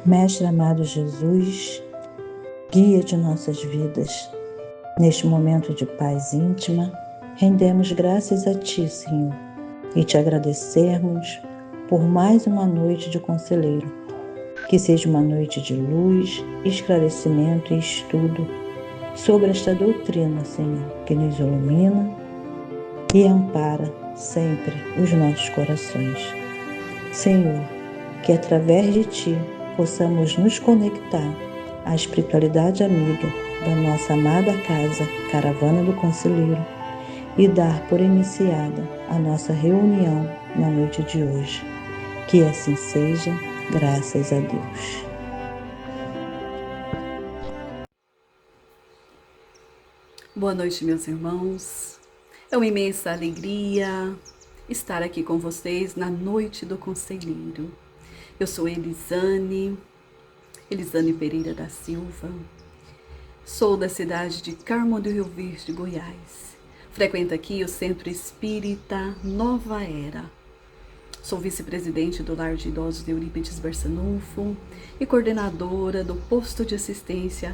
Mestre amado Jesus, guia de nossas vidas, neste momento de paz íntima, rendemos graças a Ti, Senhor, e Te agradecemos por mais uma noite de conselheiro. Que seja uma noite de luz, esclarecimento e estudo sobre esta doutrina, Senhor, que nos ilumina e ampara sempre os nossos corações. Senhor, que através de Ti possamos nos conectar à espiritualidade amiga da nossa amada casa, Caravana do Conselheiro, e dar por iniciada a nossa reunião na noite de hoje. Que assim seja, graças a Deus. Boa noite, meus irmãos. É uma imensa alegria estar aqui com vocês na Noite do Conselheiro. Eu sou Elisane Pereira da Silva. Sou da cidade de Carmo do Rio Verde, Goiás. Frequento aqui o Centro Espírita Nova Era. Sou vice-presidente do Lar de Idosos de Eurípides Barçanufo e coordenadora do posto de assistência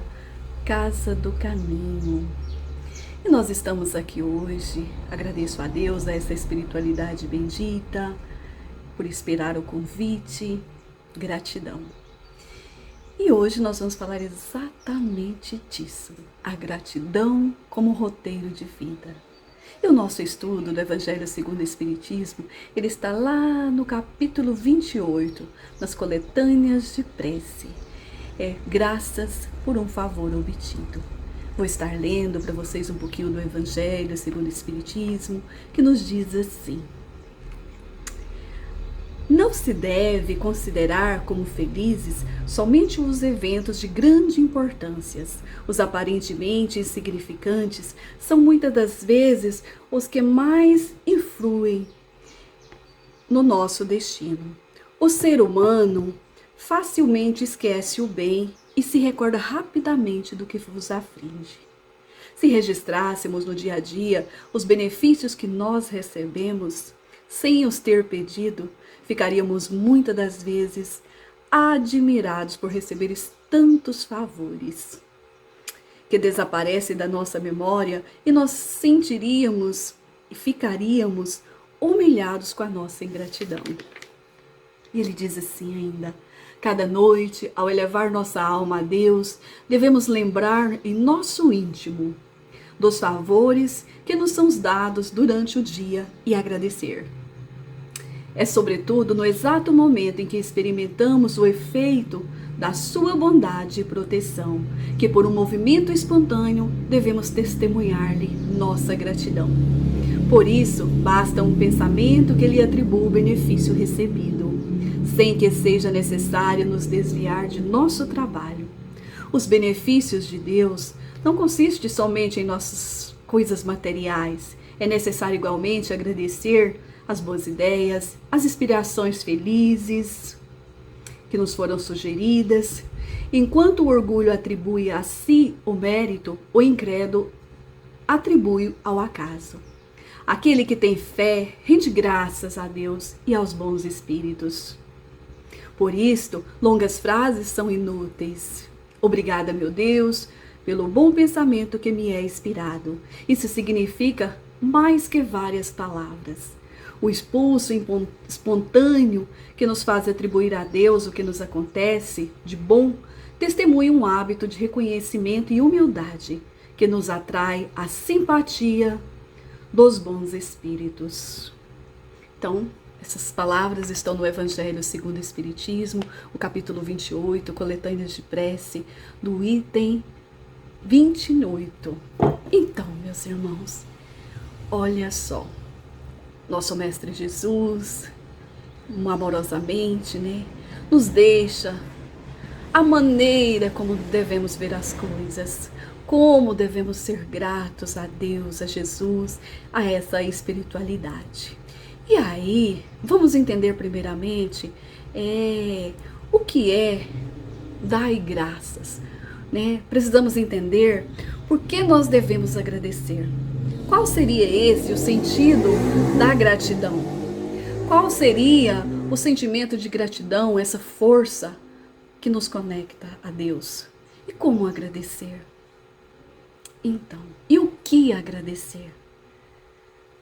Casa do Caminho. E nós estamos aqui hoje, agradeço a Deus, a essa espiritualidade bendita, por esperar o convite, gratidão. E hoje nós vamos falar exatamente disso, a gratidão como roteiro de vida. E o nosso estudo do Evangelho segundo o Espiritismo, ele está lá no capítulo 28, nas coletâneas de prece. Graças por um favor obtido. Vou estar lendo para vocês um pouquinho do Evangelho segundo o Espiritismo, que nos diz assim: não se deve considerar como felizes somente os eventos de grande importância. Os aparentemente insignificantes são muitas das vezes os que mais influem no nosso destino. O ser humano facilmente esquece o bem e se recorda rapidamente do que vos aflige. Se registrássemos no dia a dia os benefícios que nós recebemos, sem os ter pedido, ficaríamos muitas das vezes admirados por receber tantos favores que desaparecem da nossa memória e nós sentiríamos e ficaríamos humilhados com a nossa ingratidão. E ele diz assim ainda: cada noite, ao elevar nossa alma a Deus, devemos lembrar em nosso íntimo dos favores que nos são dados durante o dia e agradecer. É sobretudo no exato momento em que experimentamos o efeito da sua bondade e proteção, que por um movimento espontâneo devemos testemunhar-lhe nossa gratidão. Por isso, basta um pensamento que lhe atribua o benefício recebido, sem que seja necessário nos desviar de nosso trabalho. Os benefícios de Deus não consistem somente em nossas coisas materiais. É necessário igualmente agradecer as boas ideias, as inspirações felizes que nos foram sugeridas. Enquanto o orgulho atribui a si o mérito, o incrédulo atribui ao acaso. Aquele que tem fé rende graças a Deus e aos bons espíritos. Por isto, longas frases são inúteis. Obrigada, meu Deus, pelo bom pensamento que me é inspirado. Isso significa mais que várias palavras. O impulso espontâneo que nos faz atribuir a Deus o que nos acontece de bom testemunha um hábito de reconhecimento e humildade que nos atrai a simpatia dos bons espíritos. Então, essas palavras estão no Evangelho segundo o Espiritismo, o capítulo 28, coletâneas de prece, do item 28. Então, meus irmãos, olha só, nosso Mestre Jesus, amorosamente, nos deixa a maneira como devemos ver as coisas, como devemos ser gratos a Deus, a Jesus, a essa espiritualidade. E aí, vamos entender primeiramente o que é dar graças, Precisamos entender por que nós devemos agradecer. Qual seria esse o sentido da gratidão? Qual seria o sentimento de gratidão, essa força que nos conecta a Deus. E como agradecer? Então, e o que agradecer?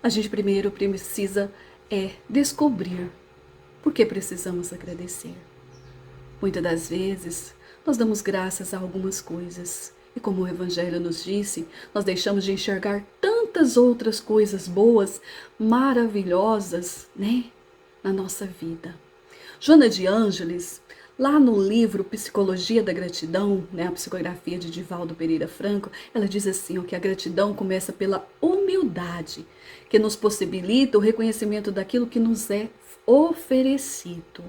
A gente primeiro precisa descobrir por que precisamos agradecer. Muitas das vezes, nós damos graças a algumas coisas. E como o Evangelho nos disse, nós deixamos de enxergar tantas outras coisas boas, maravilhosas, né, na nossa vida. Joana de Ângeles, lá no livro Psicologia da Gratidão, né, a psicografia de Divaldo Pereira Franco, ela diz assim, que a gratidão começa pela humildade, que nos possibilita o reconhecimento daquilo que nos é oferecido.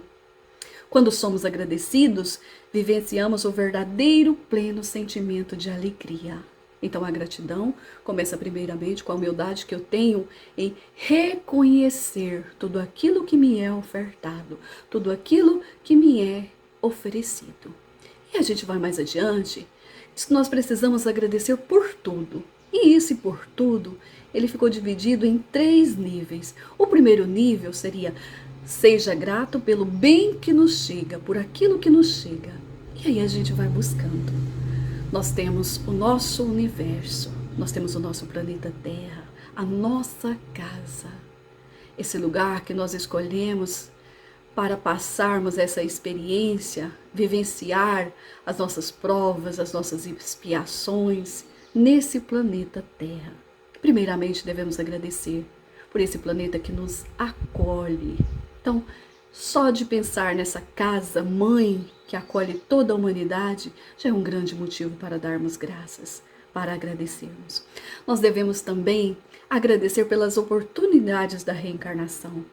Quando somos agradecidos, vivenciamos o verdadeiro pleno sentimento de alegria. Então a gratidão começa primeiramente com a humildade que eu tenho em reconhecer tudo aquilo que me é ofertado, tudo aquilo que me é oferecido. E a gente vai mais adiante, diz que nós precisamos agradecer por tudo. E esse por tudo, ele ficou dividido em 3 níveis. O primeiro nível seria: seja grato pelo bem que nos chega, por aquilo que nos chega. E aí a gente vai buscando. Nós temos o nosso universo, nós temos o nosso planeta Terra, a nossa casa. Esse lugar que nós escolhemos para passarmos essa experiência, vivenciar as nossas provas, as nossas expiações nesse planeta Terra. Primeiramente devemos agradecer por esse planeta que nos acolhe. Então, só de pensar nessa casa mãe que acolhe toda a humanidade já é um grande motivo para darmos graças, para agradecermos. Nós devemos também agradecer pelas oportunidades da reencarnação,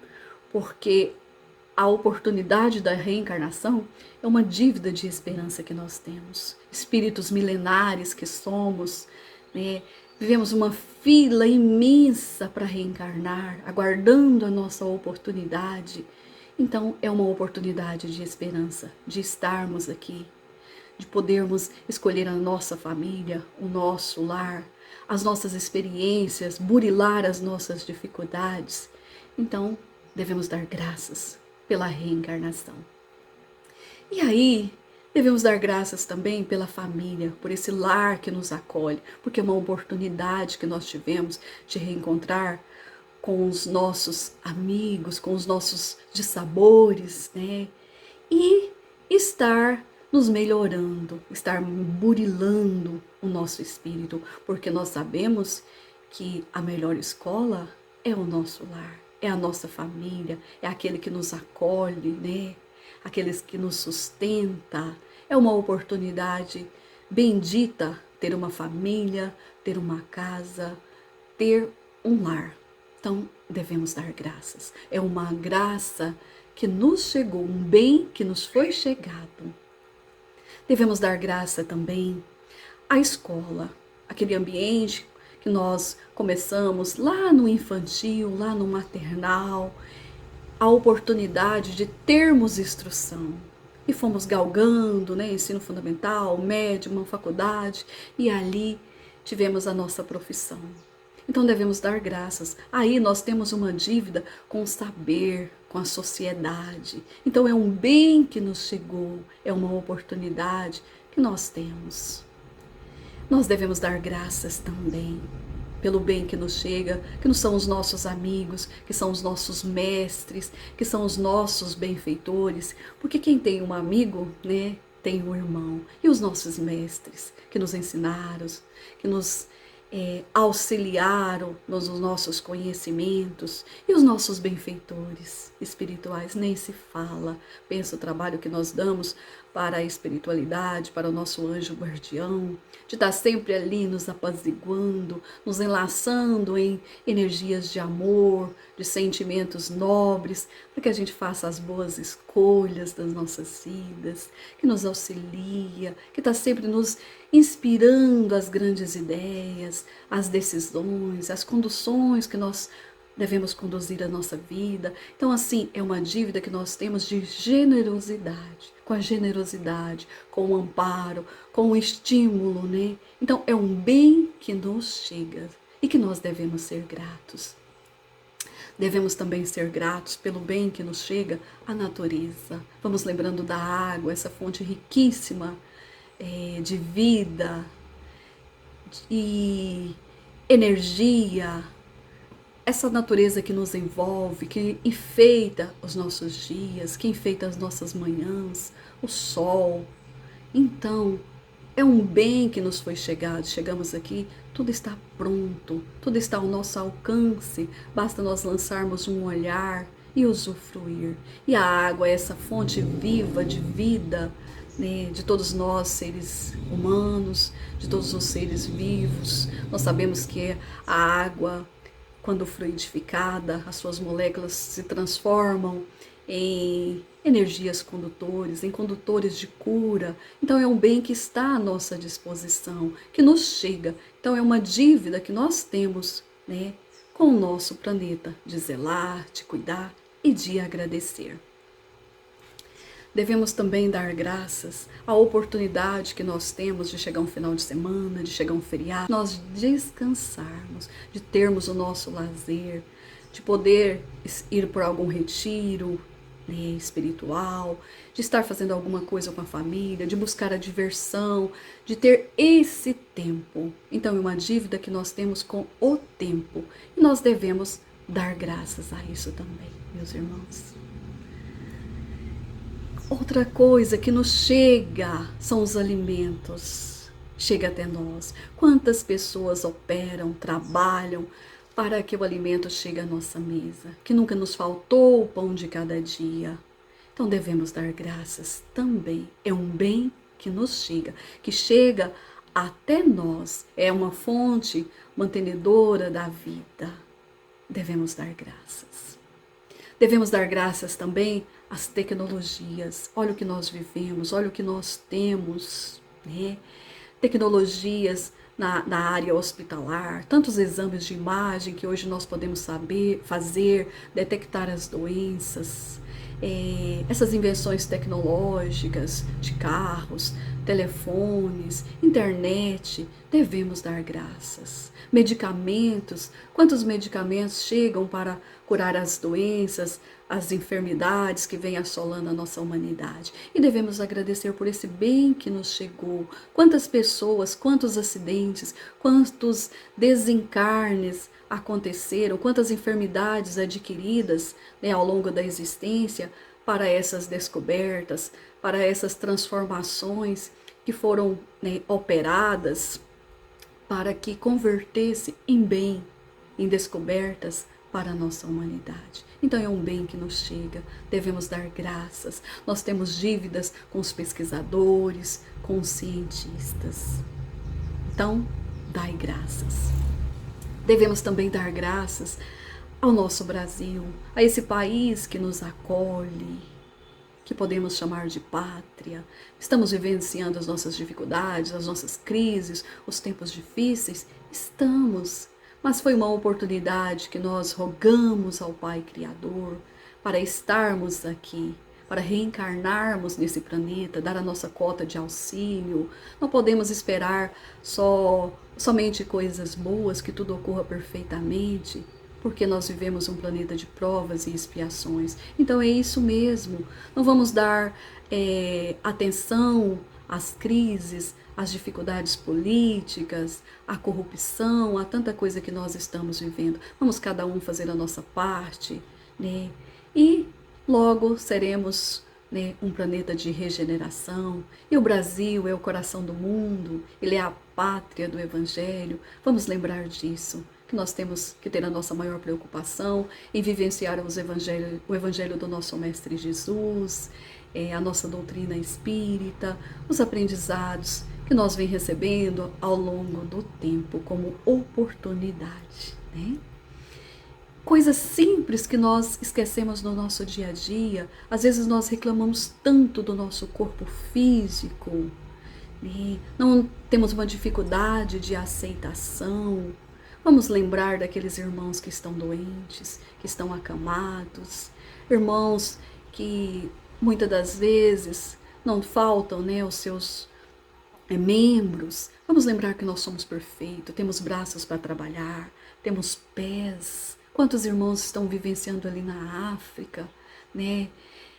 porque a oportunidade da reencarnação é uma dívida de esperança que nós temos. Espíritos milenares que somos, né? Vivemos uma fila imensa para reencarnar, aguardando a nossa oportunidade. Então, é uma oportunidade de esperança, de estarmos aqui, de podermos escolher a nossa família, o nosso lar, as nossas experiências, burilar as nossas dificuldades. Então, devemos dar graças pela reencarnação. E aí, devemos dar graças também pela família, por esse lar que nos acolhe, porque é uma oportunidade que nós tivemos de reencontrar com os nossos amigos, com os nossos dissabores, né? E estar nos melhorando, estar burilando o nosso espírito, porque nós sabemos que a melhor escola é o nosso lar, é a nossa família, é aquele que nos acolhe, né? Aqueles que nos sustenta. É uma oportunidade bendita ter uma família, ter uma casa, ter um lar. Então, devemos dar graças. É uma graça que nos chegou, um bem que nos foi chegado. Devemos dar graça também à escola, aquele ambiente que nós começamos lá no infantil, lá no maternal, a oportunidade de termos instrução. E fomos galgando, né, ensino fundamental, médio, uma faculdade, e ali tivemos a nossa profissão. Então devemos dar graças. Aí nós temos uma dívida com o saber, com a sociedade. Então é um bem que nos chegou, é uma oportunidade que nós temos. Nós devemos dar graças também pelo bem que nos chega, que não são os nossos amigos, que são os nossos mestres, que são os nossos benfeitores, porque quem tem um amigo, né, tem um irmão. E os nossos mestres, que nos ensinaram, que nos auxiliaram nos nossos conhecimentos, e os nossos benfeitores espirituais, nem se fala. Pensa o trabalho que nós damos para a espiritualidade, para o nosso anjo guardião, de estar sempre ali nos apaziguando, nos enlaçando em energias de amor, de sentimentos nobres, para que a gente faça as boas escolhas das nossas vidas, que nos auxilia, que está sempre nos inspirando as grandes ideias, as decisões, as conduções que nós devemos conduzir a nossa vida. Então, assim, é uma dívida que nós temos de generosidade, com a generosidade, com o amparo, com o estímulo, né? Então, é um bem que nos chega e que nós devemos ser gratos. Devemos também ser gratos pelo bem que nos chega à natureza. Vamos lembrando da água, essa fonte riquíssima de vida e energia, essa natureza que nos envolve, que enfeita os nossos dias, que enfeita as nossas manhãs, o sol. Então, é um bem que nos foi chegado. Chegamos aqui, tudo está pronto, tudo está ao nosso alcance, basta nós lançarmos um olhar e usufruir. E a água é essa fonte viva de vida, né, de todos nós, seres humanos, de todos os seres vivos. Nós sabemos que a água, quando fluidificada, as suas moléculas se transformam em energias condutores, em condutores de cura. Então é um bem que está à nossa disposição, que nos chega. Então é uma dívida que nós temos, né, com o nosso planeta, de zelar, de cuidar e de agradecer. Devemos também dar graças à oportunidade que nós temos de chegar um final de semana, de chegar um feriado, nós descansarmos, de termos o nosso lazer, de poder ir por algum retiro, né, espiritual, de estar fazendo alguma coisa com a família, de buscar a diversão, de ter esse tempo. Então é uma dívida que nós temos com o tempo e nós devemos dar graças a isso também, meus irmãos. Outra coisa que nos chega são os alimentos. Chega até nós. Quantas pessoas operam, trabalham para que o alimento chegue à nossa mesa, que nunca nos faltou o pão de cada dia. Então devemos dar graças também. É um bem que nos chega, que chega até nós. É uma fonte mantenedora da vida. Devemos dar graças. Devemos dar graças também às tecnologias. Olha o que nós vivemos, olha o que nós temos, né? Tecnologias na área hospitalar, tantos exames de imagem que hoje nós podemos fazer, detectar as doenças, essas invenções tecnológicas de carros, telefones, internet, devemos dar graças. Medicamentos, quantos medicamentos chegam para curar as doenças, as enfermidades que vêm assolando a nossa humanidade. E devemos agradecer por esse bem que nos chegou. Quantas pessoas, quantos acidentes, quantos desencarnes aconteceram, quantas enfermidades adquiridas, né, ao longo da existência para essas descobertas, para essas transformações que foram, né, operadas para que convertesse em bem, em descobertas para a nossa humanidade. Então é um bem que nos chega, devemos dar graças. Nós temos dívidas com os pesquisadores, com os cientistas. Então, dai graças. Devemos também dar graças ao nosso Brasil, a esse país que nos acolhe, que podemos chamar de pátria. Estamos vivenciando as nossas dificuldades, as nossas crises, os tempos difíceis? Estamos. Mas foi uma oportunidade que nós rogamos ao Pai Criador para estarmos aqui, para reencarnarmos nesse planeta, dar a nossa cota de auxílio. Não podemos esperar somente coisas boas, que tudo ocorra perfeitamente, porque nós vivemos um planeta de provas e expiações. Então é isso mesmo. Não vamos dar atenção às crises, às dificuldades políticas, à corrupção, a tanta coisa que nós estamos vivendo. Vamos cada um fazer a nossa parte, né? E logo seremos, né, um planeta de regeneração. E o Brasil é o coração do mundo, ele é a pátria do Evangelho. Vamos lembrar disso, que nós temos que ter a nossa maior preocupação em vivenciar o Evangelho do nosso Mestre Jesus, a nossa doutrina espírita, os aprendizados que nós vem recebendo ao longo do tempo como oportunidade, né? Coisas simples que nós esquecemos no nosso dia a dia. Às vezes nós reclamamos tanto do nosso corpo físico, né? Não temos uma dificuldade de aceitação. Vamos lembrar daqueles irmãos que estão doentes, que estão acamados, irmãos que muitas das vezes não faltam, né, os seus membros. Vamos lembrar que nós somos perfeitos, temos braços para trabalhar, temos pés Quantos irmãos estão vivenciando ali na África, né?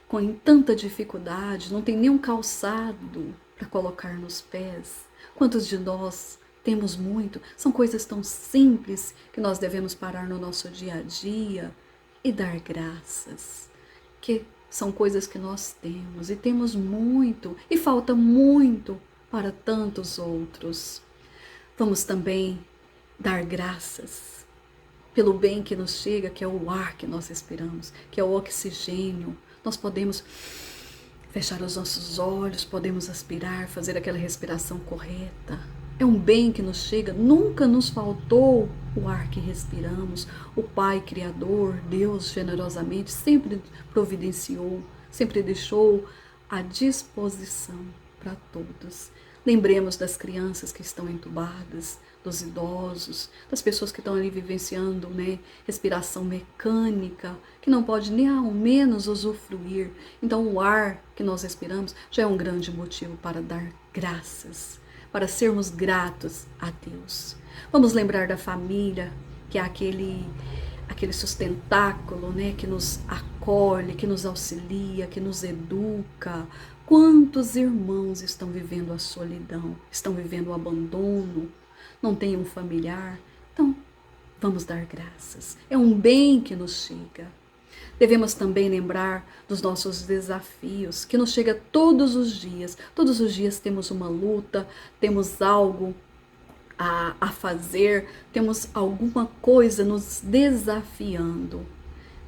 Com tanta dificuldade, não tem nem um calçado para colocar nos pés. Quantos de nós temos muito? São coisas tão simples que nós devemos parar no nosso dia a dia e dar graças. Que são coisas que nós temos e temos muito e falta muito para tantos outros. Vamos também dar graças pelo bem que nos chega, que é o ar que nós respiramos, que é o oxigênio. Nós podemos fechar os nossos olhos, podemos aspirar, fazer aquela respiração correta. É um bem que nos chega, nunca nos faltou o ar que respiramos. O Pai Criador, Deus generosamente, sempre providenciou, sempre deixou à disposição para todos. Lembremos das crianças que estão entubadas, dos idosos, das pessoas que estão ali vivenciando, né, respiração mecânica, que não pode nem ao menos usufruir. Então o ar que nós respiramos já é um grande motivo para dar graças, para sermos gratos a Deus. Vamos lembrar da família, que é aquele sustentáculo, né, que nos acolhe, que nos auxilia, que nos educa. Quantos irmãos estão vivendo a solidão, estão vivendo o abandono, não tem um familiar? Então, vamos dar graças. É um bem que nos chega. Devemos também lembrar dos nossos desafios, que nos chega todos os dias. Todos os dias temos uma luta, temos algo a fazer, temos alguma coisa nos desafiando.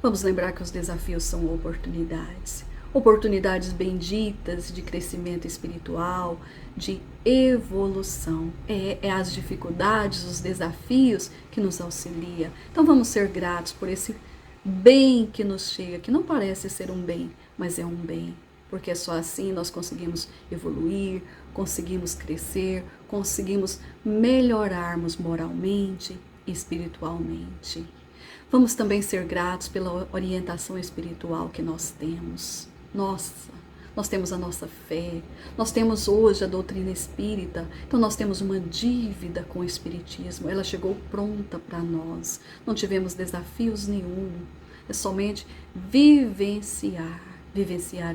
Vamos lembrar que os desafios são oportunidades. Oportunidades benditas de crescimento espiritual, de evolução. É as dificuldades, os desafios que nos auxiliam. Então vamos ser gratos por esse bem que nos chega, que não parece ser um bem, mas é um bem. Porque só assim nós conseguimos evoluir, conseguimos crescer, conseguimos melhorarmos moralmente e espiritualmente. Vamos também ser gratos pela orientação espiritual que nós temos. Nós temos a nossa fé, nós temos hoje a doutrina espírita, então nós temos uma dívida com o espiritismo, ela chegou pronta para nós, não tivemos desafios nenhum, é somente vivenciar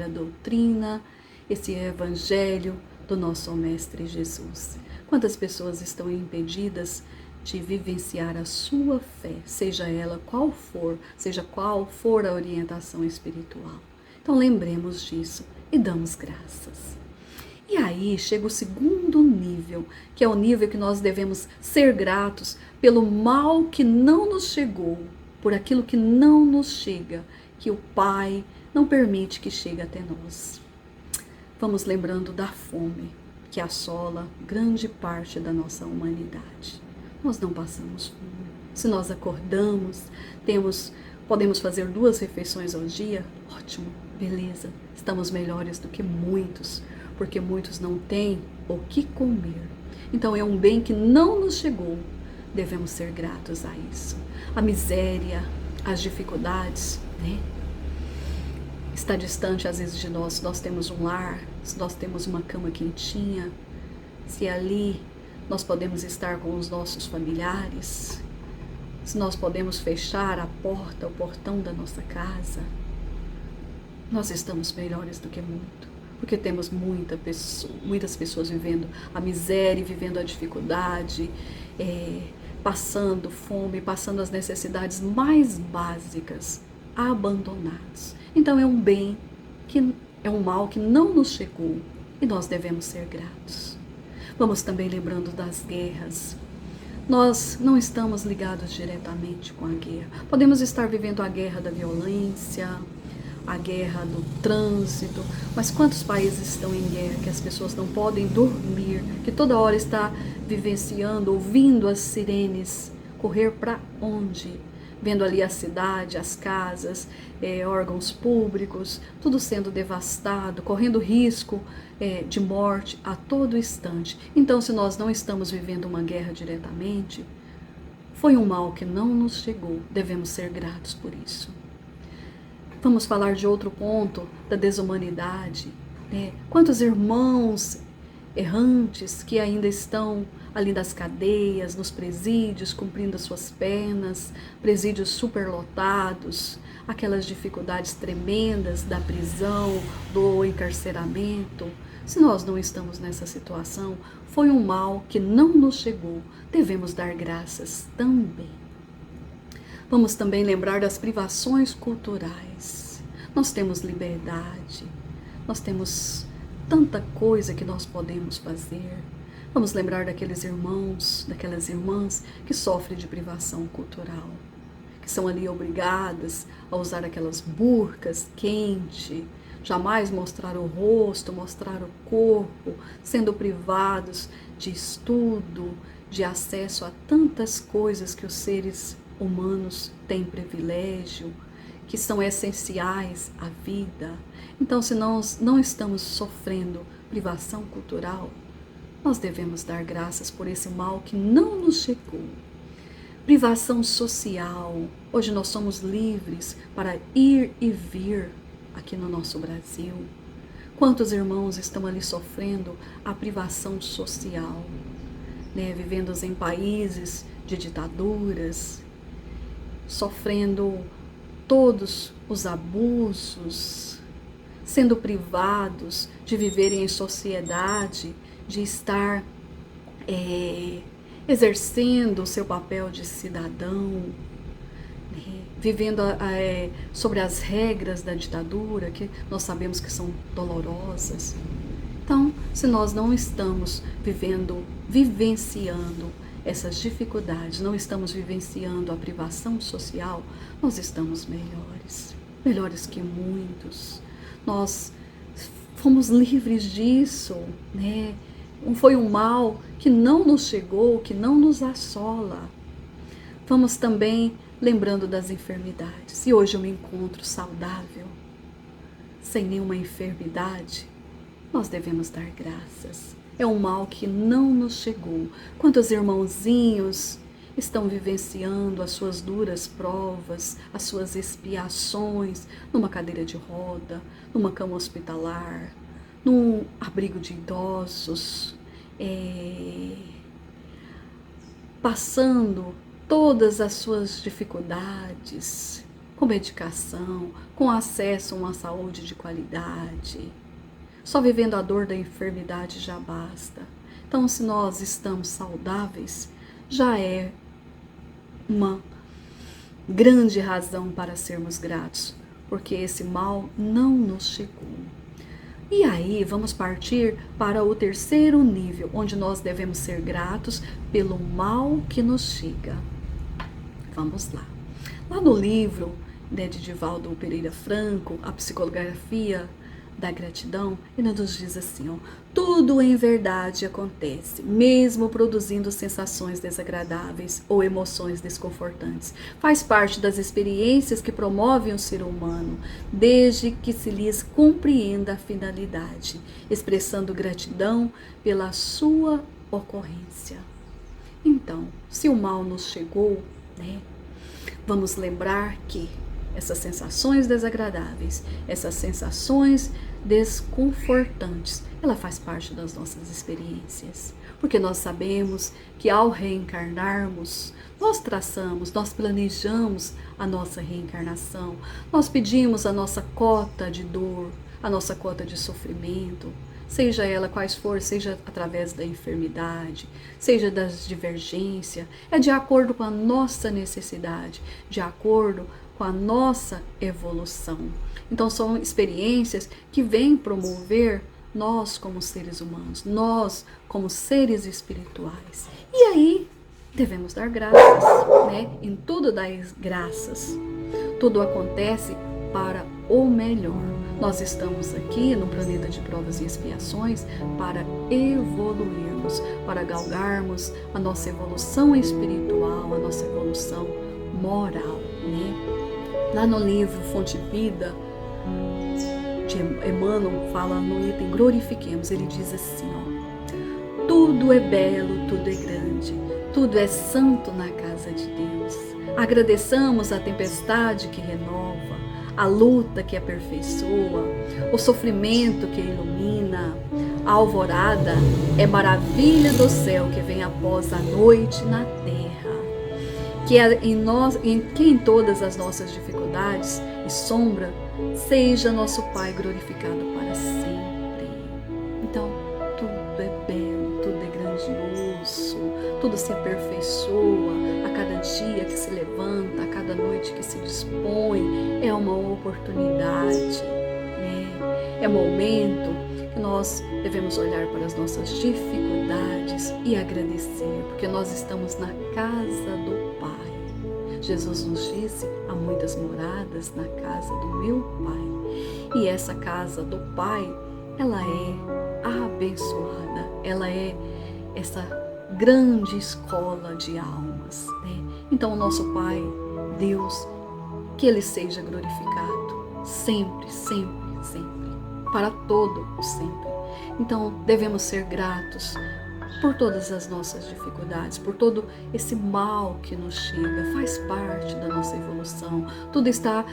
a doutrina, esse evangelho do nosso Mestre Jesus. Quantas pessoas estão impedidas de vivenciar a sua fé, seja ela qual for, seja qual for a orientação espiritual. Então lembremos disso e damos graças. E aí chega o segundo nível, que é o nível que nós devemos ser gratos pelo mal que não nos chegou, por aquilo que não nos chega, que o Pai não permite que chegue até nós. Vamos lembrando da fome, que assola grande parte da nossa humanidade. Nós não passamos fome. Se nós acordamos, podemos fazer 2 refeições ao dia, ótimo, beleza, estamos melhores do que muitos, porque muitos não têm o que comer. Então é um bem que não nos chegou, devemos ser gratos a isso. A miséria, as dificuldades, né? Está distante às vezes de nós, se nós temos um lar, se nós temos uma cama quentinha, se ali nós podemos estar com os nossos familiares, se nós podemos fechar a porta, o portão da nossa casa, nós estamos melhores do que muito, porque temos muitas pessoas vivendo a miséria, vivendo a dificuldade, passando fome, passando as necessidades mais básicas, abandonados. Então é um bem, que é um mal que não nos chegou e nós devemos ser gratos. Vamos também lembrando das guerras. Nós não estamos ligados diretamente com a guerra. Podemos estar vivendo a guerra da violência, a guerra do trânsito, mas quantos países estão em guerra que as pessoas não podem dormir, que toda hora está vivenciando, ouvindo as sirenes, correr para onde? Vendo ali a cidade, as casas, órgãos públicos, tudo sendo devastado, correndo risco de morte a todo instante. Então, se nós não estamos vivendo uma guerra diretamente, foi um mal que não nos chegou, devemos ser gratos por isso. Vamos falar de outro ponto, da desumanidade. Quantos irmãos errantes que ainda estão ali nas cadeias, nos presídios, cumprindo as suas penas, presídios superlotados, aquelas dificuldades tremendas da prisão, do encarceramento. Se nós não estamos nessa situação, foi um mal que não nos chegou. Devemos dar graças também. Vamos também lembrar das privações culturais. Nós temos liberdade, nós temos tanta coisa que nós podemos fazer. Vamos lembrar daqueles irmãos, daquelas irmãs que sofrem de privação cultural, que são ali obrigadas a usar aquelas burcas quentes, jamais mostrar o rosto, mostrar o corpo, sendo privados de estudo, de acesso a tantas coisas que os seres humanos têm privilégio, que são essenciais à vida. Então, se nós não estamos sofrendo privação cultural, nós devemos dar graças por esse mal que não nos chegou. Privação social. Hoje nós somos livres para ir e vir aqui no nosso Brasil. Quantos irmãos estão ali sofrendo a privação social, né? Vivendo em países de ditaduras, sofrendo todos os abusos, sendo privados de viverem em sociedade, de estar exercendo o seu papel de cidadão, né? Vivendo sobre as regras da ditadura, que nós sabemos que são dolorosas. Então, se nós não estamos vivenciando essas dificuldades, não estamos vivenciando a privação social, nós estamos melhores que muitos. Nós fomos livres disso, né? Foi um mal que não nos chegou, que não nos assola. Vamos também lembrando das enfermidades. Se hoje eu me encontro saudável, sem nenhuma enfermidade, nós devemos dar graças. É um mal que não nos chegou. Quantos irmãozinhos estão vivenciando as suas duras provas, as suas expiações, numa cadeira de roda, numa cama hospitalar, num abrigo de idosos, passando todas as suas dificuldades, com medicação, com acesso a uma saúde de qualidade. Só vivendo a dor da enfermidade já basta. Então, se nós estamos saudáveis, já é uma grande razão para sermos gratos, porque esse mal não nos chegou. E aí, vamos partir para o terceiro nível, onde nós devemos ser gratos pelo mal que nos chega. Vamos lá. Lá no livro, né, de Divaldo Pereira Franco, A Psicografia da Gratidão, ele nos diz assim, tudo em verdade acontece, mesmo produzindo sensações desagradáveis ou emoções desconfortantes. Faz parte das experiências que promovem o ser humano, desde que se lhes compreenda a finalidade, expressando gratidão pela sua ocorrência. Então, se o mal nos chegou, né, vamos lembrar que essas sensações desagradáveis, essas sensações desconfortantes, ela faz parte das nossas experiências, porque nós sabemos que ao reencarnarmos, nós traçamos, nós planejamos a nossa reencarnação, nós pedimos a nossa cota de dor, a nossa cota de sofrimento, seja ela quais for, seja através da enfermidade, seja das divergências, é de acordo com a nossa necessidade, de acordo com a nossa evolução. Então são experiências que vêm promover nós como seres humanos, nós como seres espirituais. E aí devemos dar graças, né? Em tudo dar graças. Tudo acontece para o melhor. Nós estamos aqui no planeta de provas e expiações para evoluirmos, para galgarmos a nossa evolução espiritual, a nossa evolução moral, né? Lá no livro Fonte Vida, de Emmanuel, fala no item Glorifiquemos, ele diz assim, tudo é belo, tudo é grande, tudo é santo na casa de Deus. Agradeçamos a tempestade que renova, a luta que aperfeiçoa, o sofrimento que ilumina, A alvorada é maravilha do céu que vem após a noite na terra. Que em todas as nossas dificuldades e sombra seja nosso Pai glorificado para sempre. Então, tudo é belo, tudo é grandioso, tudo se aperfeiçoa a cada dia que se levanta, a cada noite que se dispõe. É uma oportunidade, né? É momento que nós devemos olhar para as nossas dificuldades e agradecer, porque nós estamos na casa do Pai. Jesus nos disse: há muitas moradas na casa do meu Pai. E essa casa do Pai, ela é abençoada, ela é essa grande escola de almas, né? Então, o nosso Pai, Deus, que Ele seja glorificado sempre, sempre, sempre, para todo o sempre. Então, devemos ser gratos por todas as nossas dificuldades, por todo esse mal que nos chega, faz parte da nossa evolução. Tudo está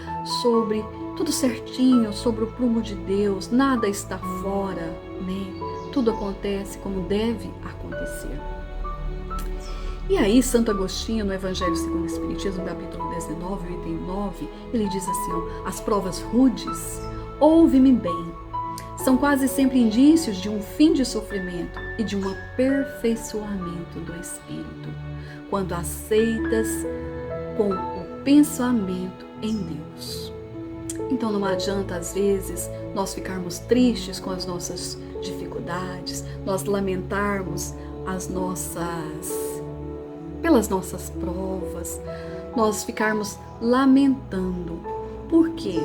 tudo certinho, sobre o prumo de Deus, nada está fora, né? Tudo acontece como deve acontecer. E aí, Santo Agostinho, no Evangelho segundo o Espiritismo, capítulo 19, item 9, ele diz assim, as provas rudes, ouve-me bem, são quase sempre indícios de um fim de sofrimento e de um aperfeiçoamento do espírito, quando aceitas com o pensamento em Deus. Então não adianta, às vezes, nós ficarmos tristes com as nossas dificuldades, nós lamentarmos pelas nossas provas, nós ficarmos lamentando, porque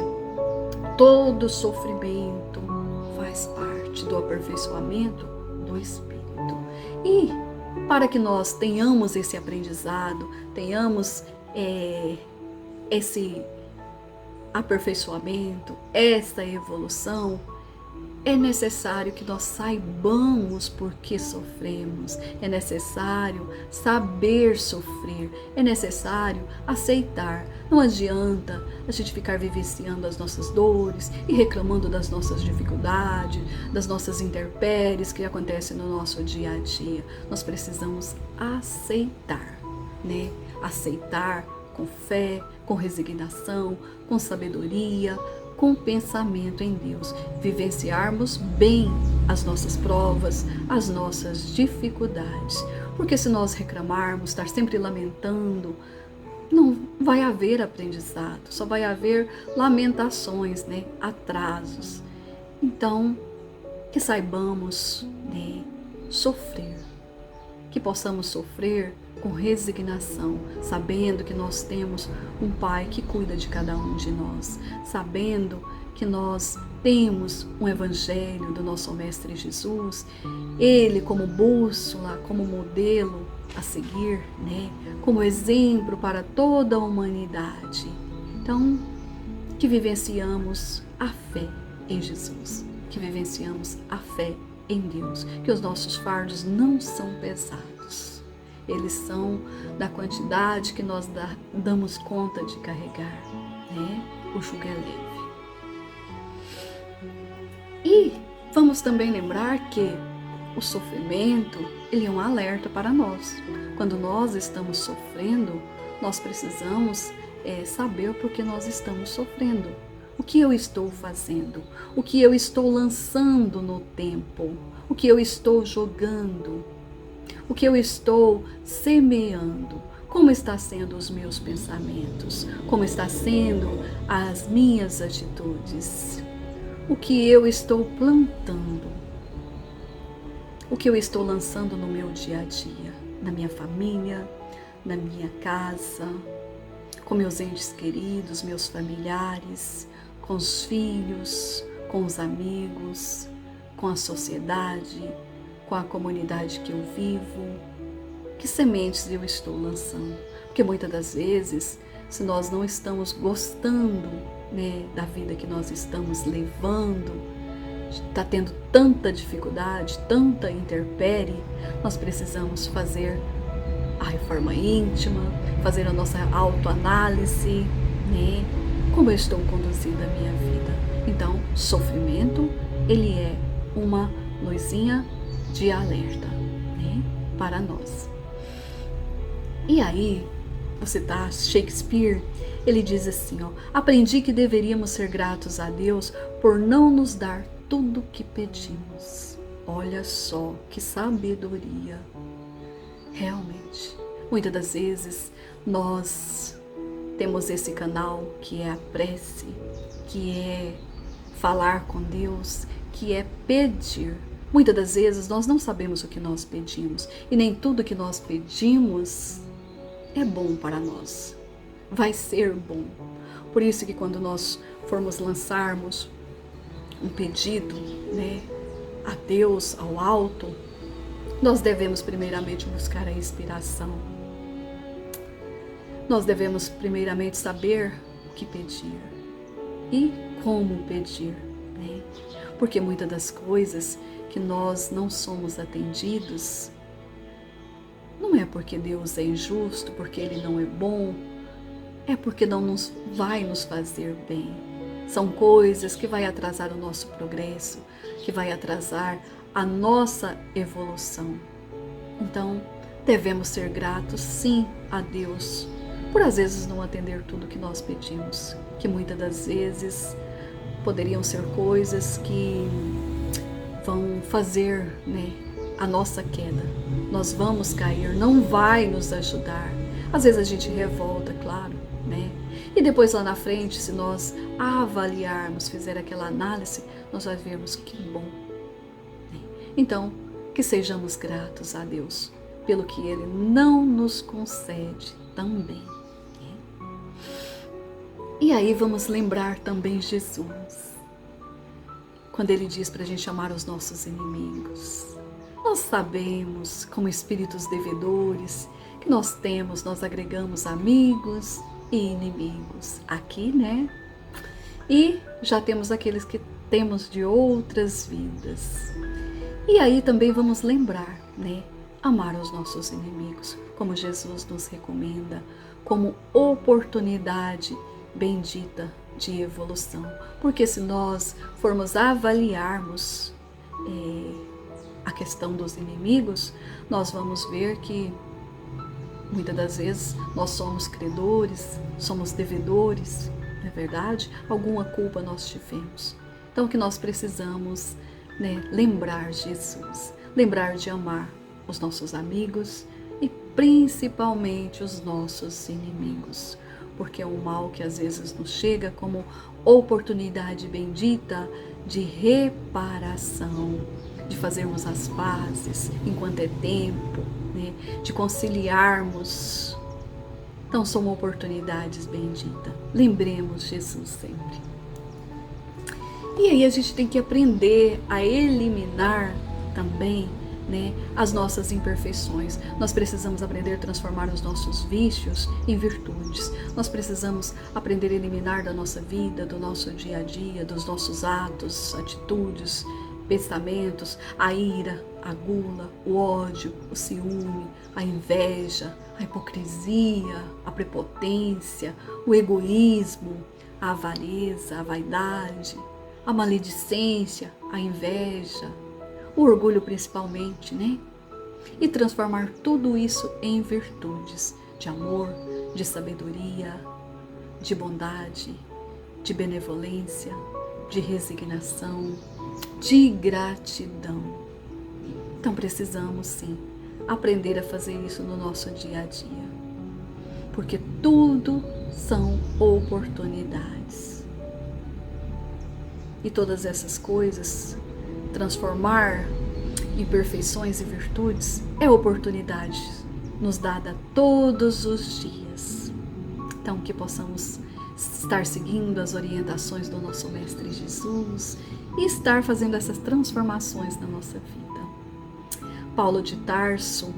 todo sofrimento faz parte do aperfeiçoamento do espírito. E para que nós tenhamos esse aprendizado, tenhamos esse aperfeiçoamento, essa evolução, é necessário que nós saibamos por que sofremos, é necessário saber sofrer, é necessário aceitar. Não adianta a gente ficar vivenciando as nossas dores e reclamando das nossas dificuldades, das nossas intempéries que acontecem no nosso dia a dia. Nós precisamos aceitar, né? Aceitar com fé, com resignação, com sabedoria, com pensamento em Deus, vivenciarmos bem as nossas provas, as nossas dificuldades. Porque se nós reclamarmos, estar sempre lamentando, não vai haver aprendizado, só vai haver lamentações, né? Atrasos. Então, que saibamos, né, sofrer, que possamos sofrer com resignação, sabendo que nós temos um Pai que cuida de cada um de nós, sabendo que nós temos um Evangelho do nosso Mestre Jesus, Ele como bússola, como modelo a seguir, né? Como exemplo para toda a humanidade. Então, que vivenciamos a fé em Jesus, que vivenciamos a fé em Deus, que os nossos fardos não são pesados. Eles são da quantidade que nós damos conta de carregar, né? O jugo é leve. E vamos também lembrar que o sofrimento, ele é um alerta para nós. Quando nós estamos sofrendo, nós precisamos saber por que nós estamos sofrendo. O que eu estou fazendo? O que eu estou lançando no tempo? O que eu estou jogando? O que eu estou semeando? Como está sendo os meus pensamentos? Como está sendo as minhas atitudes? O que eu estou plantando? O que eu estou lançando no meu dia a dia? Na minha família, na minha casa, com meus entes queridos, meus familiares, com os filhos, com os amigos, com a sociedade, com a comunidade que eu vivo. Que sementes eu estou lançando? Porque muitas das vezes, se nós não estamos gostando, né, da vida que nós estamos levando, está tendo tanta dificuldade, tanta intempérie, nós precisamos fazer a reforma íntima, fazer a nossa autoanálise, né? Como eu estou conduzindo a minha vida? Então, sofrimento, ele é uma luzinha de alerta, né, para nós. E aí, você tá, Shakespeare, ele diz assim, ó: aprendi que deveríamos ser gratos a Deus por não nos dar tudo o que pedimos. Olha só que sabedoria. Realmente, muitas das vezes nós temos esse canal que é a prece, que é falar com Deus, que é pedir. Muitas das vezes nós não sabemos o que nós pedimos e nem tudo que nós pedimos é bom para nós, vai ser bom. Por isso que quando nós formos lançarmos um pedido, né, a Deus, ao alto, nós devemos primeiramente buscar a inspiração. Nós devemos primeiramente saber o que pedir e como pedir, né? Porque muitas das coisas que nós não somos atendidos, não é porque Deus é injusto, porque Ele não é bom, é porque não vai nos fazer bem. São coisas que vai atrasar o nosso progresso, que vai atrasar a nossa evolução. Então, devemos ser gratos, sim, a Deus, por às vezes não atender tudo que nós pedimos, que muitas das vezes poderiam ser coisas que vão fazer, né, a nossa queda. Nós vamos cair, não vai nos ajudar. Às vezes a gente revolta, claro, né? E depois lá na frente, se nós avaliarmos, fizer aquela análise, nós vamos vermos que bom. Então, que sejamos gratos a Deus pelo que Ele não nos concede também. E aí vamos lembrar também Jesus, quando Ele diz para a gente amar os nossos inimigos. Nós sabemos, como espíritos devedores, que nós agregamos amigos e inimigos aqui, né? E já temos aqueles que temos de outras vidas. E aí também vamos lembrar, né? Amar os nossos inimigos, como Jesus nos recomenda, como oportunidade bendita de evolução. Porque se nós formos avaliarmos a questão dos inimigos, nós vamos ver que muitas das vezes nós somos credores, somos devedores, não é verdade? Alguma culpa nós tivemos. Então, o que nós precisamos, né, lembrar Jesus, lembrar de amar os nossos amigos e principalmente os nossos inimigos, porque é um mal que às vezes nos chega como oportunidade bendita de reparação, de fazermos as pazes enquanto é tempo, né, de conciliarmos. Então são oportunidades benditas. Lembremos Jesus sempre. E aí a gente tem que aprender a eliminar também, né, as nossas imperfeições. Nós precisamos aprender a transformar os nossos vícios em virtudes. Nós precisamos aprender a eliminar da nossa vida, do nosso dia a dia, dos nossos atos, atitudes, pensamentos, a ira, a gula, o ódio, o ciúme, a inveja, a hipocrisia, a prepotência, o egoísmo, a avareza, a vaidade, a maledicência, a inveja, o orgulho principalmente, né? E transformar tudo isso em virtudes de amor, de sabedoria, de bondade, de benevolência, de resignação, de gratidão. Então precisamos sim aprender a fazer isso no nosso dia a dia, porque tudo são oportunidades. E todas essas coisas, transformar imperfeições em virtudes, é oportunidade nos dada todos os dias. Então que possamos estar seguindo as orientações do nosso Mestre Jesus e estar fazendo essas transformações na nossa vida. Paulo de Tarso,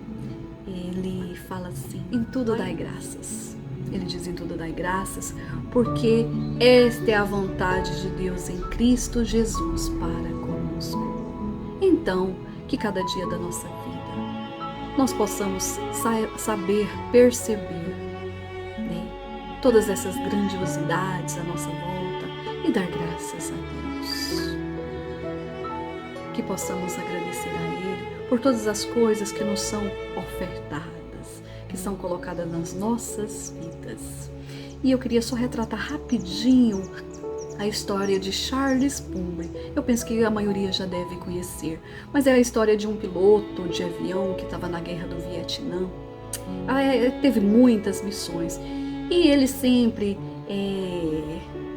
ele fala assim: em tudo dai graças. Ele diz: em tudo dai graças, porque esta é a vontade de Deus em Cristo Jesus para conosco. Então, que cada dia da nossa vida nós possamos saber perceber, né, todas essas grandiosidades à nossa volta e dar graças a Deus. que possamos agradecer a Ele por todas as coisas que nos são ofertadas, que são colocadas nas nossas vidas. E eu queria só retratar rapidinho a história de Charles Pumphrey. Eu penso que a maioria já deve conhecer, mas é a história de um piloto de avião que estava na guerra do Vietnã. Teve muitas missões e ele sempre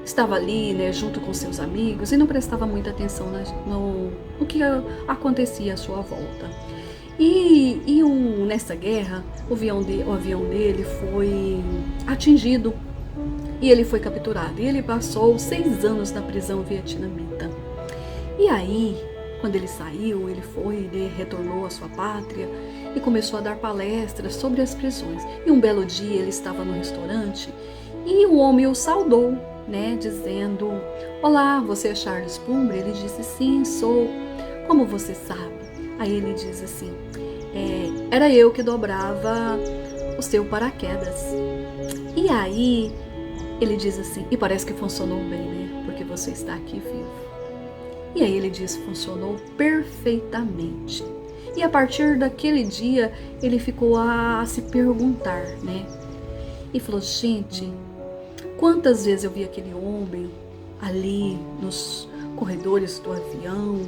estava ali, né, junto com seus amigos e não prestava muita atenção no que acontecia à sua volta. Nessa guerra, o avião dele foi atingido e ele foi capturado. E ele passou 6 anos na prisão vietnamita. E aí, quando ele saiu, ele retornou à sua pátria e começou a dar palestras sobre as prisões. E um belo dia ele estava no restaurante e o homem o saudou, né, dizendo: "Olá, você é Charles Pumphrey?" Ele disse: "Sim, sou. Como você sabe?" Aí ele diz assim: "Era eu que dobrava o seu paraquedas." E aí ele diz assim: "E parece que funcionou bem, né? Porque você está aqui vivo." E aí ele diz: "Funcionou perfeitamente." E a partir daquele dia ele ficou a se perguntar, né? E falou: "Gente, quantas vezes eu vi aquele homem ali nos corredores do avião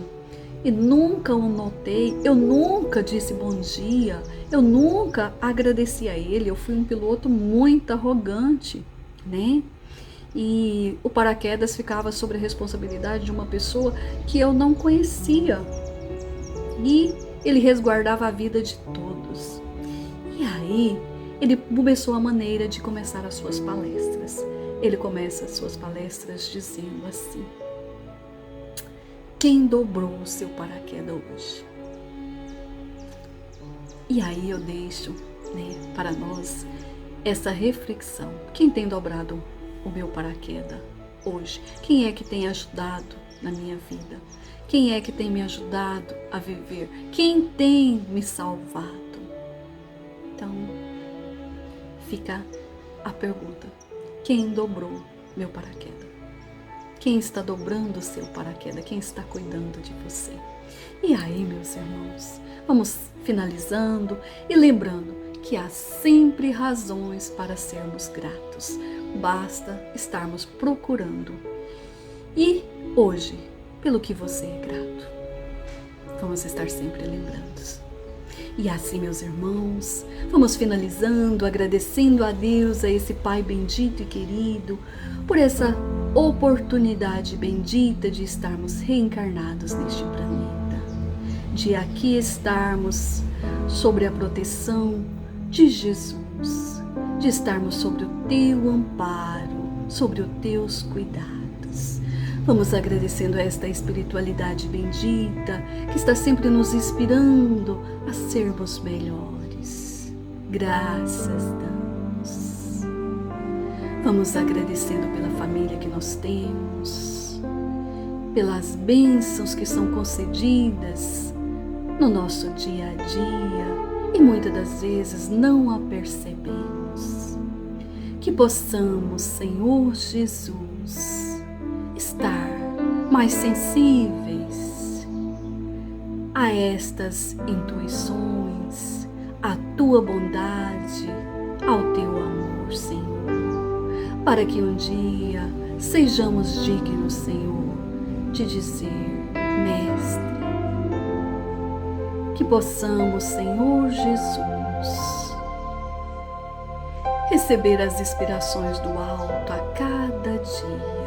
e nunca o notei, eu nunca disse bom dia, eu nunca agradeci a ele, eu fui um piloto muito arrogante, né? E o paraquedas ficava sobre a responsabilidade de uma pessoa que eu não conhecia. E ele resguardava a vida de todos." E aí ele começou a maneira de começar as suas palestras. Ele começa as suas palestras dizendo assim: "Quem dobrou o seu paraquedas hoje?" E aí eu deixo, né, para nós essa reflexão. Quem tem dobrado o meu paraquedas hoje? Quem é que tem ajudado na minha vida? Quem é que tem me ajudado a viver? Quem tem me salvado? Então, fica a pergunta: quem dobrou meu paraquedas? Quem está dobrando o seu paraquedas? Quem está cuidando de você? E aí, meus irmãos, vamos finalizando e lembrando que há sempre razões para sermos gratos. Basta estarmos procurando. E hoje, pelo que você é grato, vamos estar sempre lembrando. E assim, meus irmãos, vamos finalizando, agradecendo a Deus, a esse Pai bendito e querido, por essa oportunidade bendita de estarmos reencarnados neste planeta, de aqui estarmos sobre a proteção de Jesus, de estarmos sobre o teu amparo, sobre os teus cuidados. Vamos agradecendo a esta espiritualidade bendita que está sempre nos inspirando a sermos melhores. Graças damos. Vamos agradecendo pela família que nós temos, pelas bênçãos que são concedidas no nosso dia a dia e muitas das vezes não a percebemos. Que possamos, Senhor Jesus, estar mais sensíveis a estas intuições, à tua bondade, ao teu amor, Senhor, para que um dia sejamos dignos, Senhor, de dizer: Mestre. Que possamos, Senhor Jesus, receber as inspirações do alto a cada dia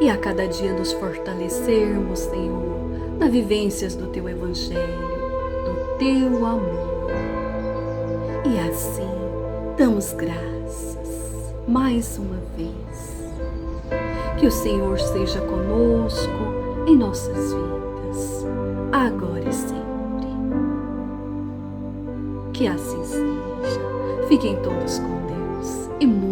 e a cada dia nos fortalecermos, Senhor, nas vivências do Teu Evangelho, do Teu amor. E assim damos graças mais uma vez. Que o Senhor seja conosco em nossas vidas, agora e sempre. Que assim seja. Fiquem todos com Deus e muito